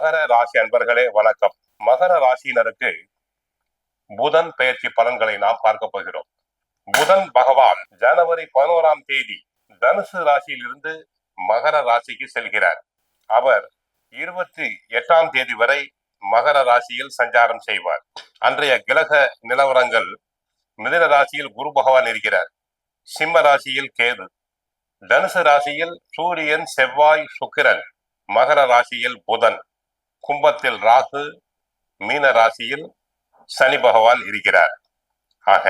மகர ராசி அன்பர்களே வணக்கம். மகர ராசியினருக்கு புதன் பெயர்ச்சி பலன்களை நாம் பார்க்க போகிறோம். புதன் பகவான் ஜனவரி 11ஆம் தேதி தனுசு ராசியிலிருந்து மகர ராசிக்கு செல்கிறார். அவர் 28ஆம் தேதி வரை மகர ராசியில் சஞ்சாரம் செய்வார். அன்றைய கிரக நிலவரங்கள்: மிதுன ராசியில் குரு பகவான் இருக்கிறார், சிம்ம ராசியில் கேது, தனுசு ராசியில் சூரியன், செவ்வாய், சுக்கிரன், மகர ராசியில் புதன், கும்பத்தில் ராகு, மீன ராசியில் சனி பகவான் இருக்கிறார். ஆக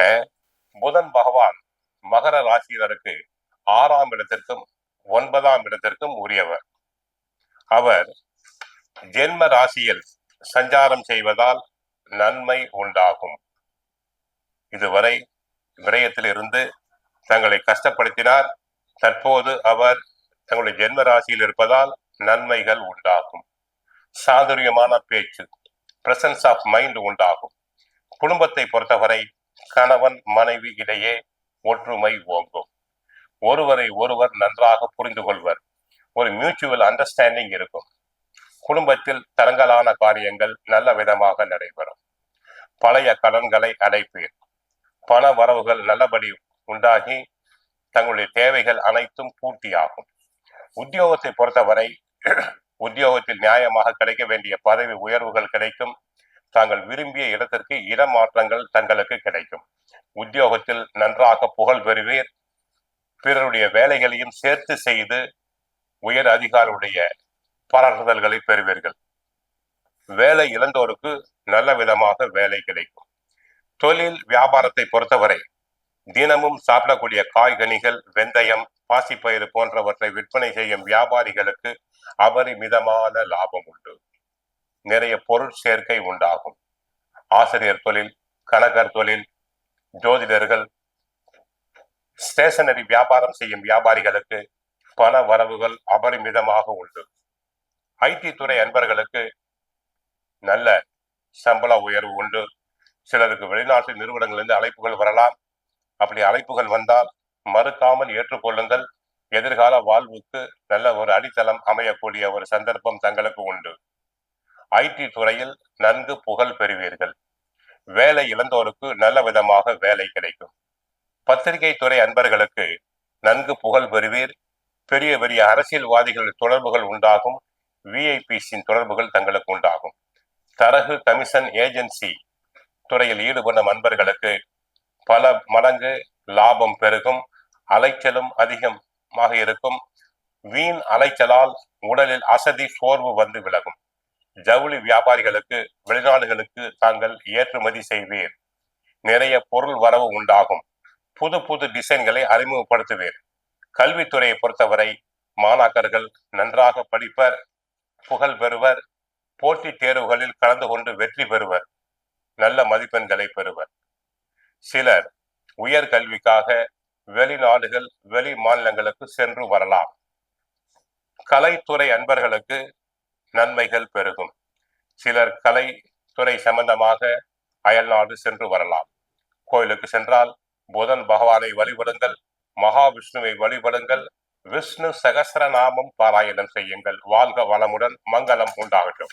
புதன் பகவான் மகர ராசியினருக்கு 6ஆம் இடத்திற்கும் 9ஆம் இடத்திற்கும் உரியவர். அவர் ஜென்ம ராசியில் சஞ்சாரம் செய்வதால் நன்மை உண்டாகும். இதுவரை விரயத்தில் இருந்து தங்களை கஷ்டப்படுத்தினார். தற்போது அவர் தங்களுடைய ஜென்ம ராசியில் இருப்பதால் நன்மைகள் உண்டாகும். சாதுரியமான பேச்சு, பிரசன்ஸ் ஆஃப் மைண்ட் உண்டாகும். குடும்பத்தை பொறுத்தவரை கணவன் மனைவி இடையே ஒற்றுமை ஓங்கும். ஒருவரை ஒருவர் நன்றாக புரிந்து கொள்வர். ஒரு மியூச்சுவல் அண்டர்ஸ்டாண்டிங் இருக்கும். குடும்பத்தில் தரங்கலான காரியங்கள் நல்ல விதமாக நடைபெறும். பழைய கடன்களை அடைப்பீர். பண வரவுகள் நல்லபடி உண்டாகி தங்களுடைய தேவைகள் அனைத்தும் பூர்த்தியாகும். உத்தியோகத்தை பொறுத்தவரை உத்தியோகத்தில் நியாயமாக கிடைக்க வேண்டிய பதவி உயர்வுகள் கிடைக்கும். தாங்கள் விரும்பிய இடத்திற்கு இடமாற்றங்கள் தங்களுக்கு கிடைக்கும். உத்தியோகத்தில் நன்றாக புகழ் பெறுவீர். பிறருடைய வேலைகளையும் சேர்த்து செய்து உயர் அதிகாரியுடைய பாராட்டுதல்களை பெறுவீர்கள். வேலை இழந்தோருக்கு நல்ல விதமாக வேலை கிடைக்கும். தொழில் வியாபாரத்தை பொறுத்தவரை தினமும் சாப்பிடக்கூடிய காய்கனிகள், வெந்தயம், பாசிப்பயிறு போன்றவற்றை விற்பனை செய்யும் வியாபாரிகளுக்கு அபரிமிதமான லாபம் உண்டு. நிறைய பொருள் சேர்க்கை உண்டாகும். ஆசிரியர் தொழில், கணக்கர் தொழில், ஜோதிடர்கள், ஸ்டேஷனரி வியாபாரம் செய்யும் வியாபாரிகளுக்கு பண வரவுகள் அபரிமிதமாக உண்டு. ஐடி துறை அன்பர்களுக்கு நல்ல சம்பள உயர்வு உண்டு. சிலருக்கு வெளிநாட்டு நிறுவனங்களிலிருந்து அழைப்புகள் வரலாம். அப்படி அழைப்புகள் வந்தால் மறுக்காமல் ஏற்றுக்கொள்ளுங்கள். எதிர்கால வாழ்வுக்கு நல்ல ஒரு அடித்தளம் அமையக்கூடிய ஒரு சந்தர்ப்பம் தங்களுக்கு உண்டு. ஐடி துறையில் நன்கு புகழ் பெறுவீர்கள். வேலை இழந்தோருக்கு நல்ல விதமாக வேலை கிடைக்கும். பத்திரிகை துறை அன்பர்களுக்கு நன்கு புகழ் பெறுவீர். பெரிய பெரிய அரசியல்வாதிகள் தொடர்புகள் உண்டாகும். விஐபிஸின் தொடர்புகள் தங்களுக்கு உண்டாகும். தரகு கமிஷன் ஏஜென்சி துறையில் ஈடுபடும் அன்பர்களுக்கு பல மடங்கு லாபம் பெருகும். அலைச்சலும் அதிகமாக இருக்கும். வீண் அலைச்சலால் உடலில் அசதி, சோர்வு வந்து விலகும். ஜவுளி வியாபாரிகளுக்கு வெளிநாடுகளுக்கு தாங்கள் ஏற்றுமதி செய்வீர். நிறைய பொருள் வரவு உண்டாகும். புது புது டிசைன்களை அறிமுகப்படுத்துவீர். கல்வித்துறையை பொறுத்தவரை மாணாக்கர்கள் நன்றாக படிப்பர், புகழ் பெறுவர். போட்டித் தேர்வுகளில் கலந்து கொண்டு வெற்றி பெறுவர். நல்ல மதிப்பெண்களை பெறுவர். சிலர் உயர் கல்விக்காக வெளிநாடுகள், வெளி மாநிலங்களுக்கு சென்று வரலாம். கலைத்துறை அன்பர்களுக்கு நன்மைகள் பெருகும். சிலர் கலைத்துறை சம்பந்தமாக அயல்நாடு சென்று வரலாம். கோயிலுக்கு சென்றால் புதன் பகவானை வழிபடுங்கள். மகாவிஷ்ணுவை வழிபடுங்கள். விஷ்ணு சகஸ்ரநாமம் பாராயணம் செய்யுங்கள். வாழ்க வளமுடன், மங்களம் உண்டாகட்டும்.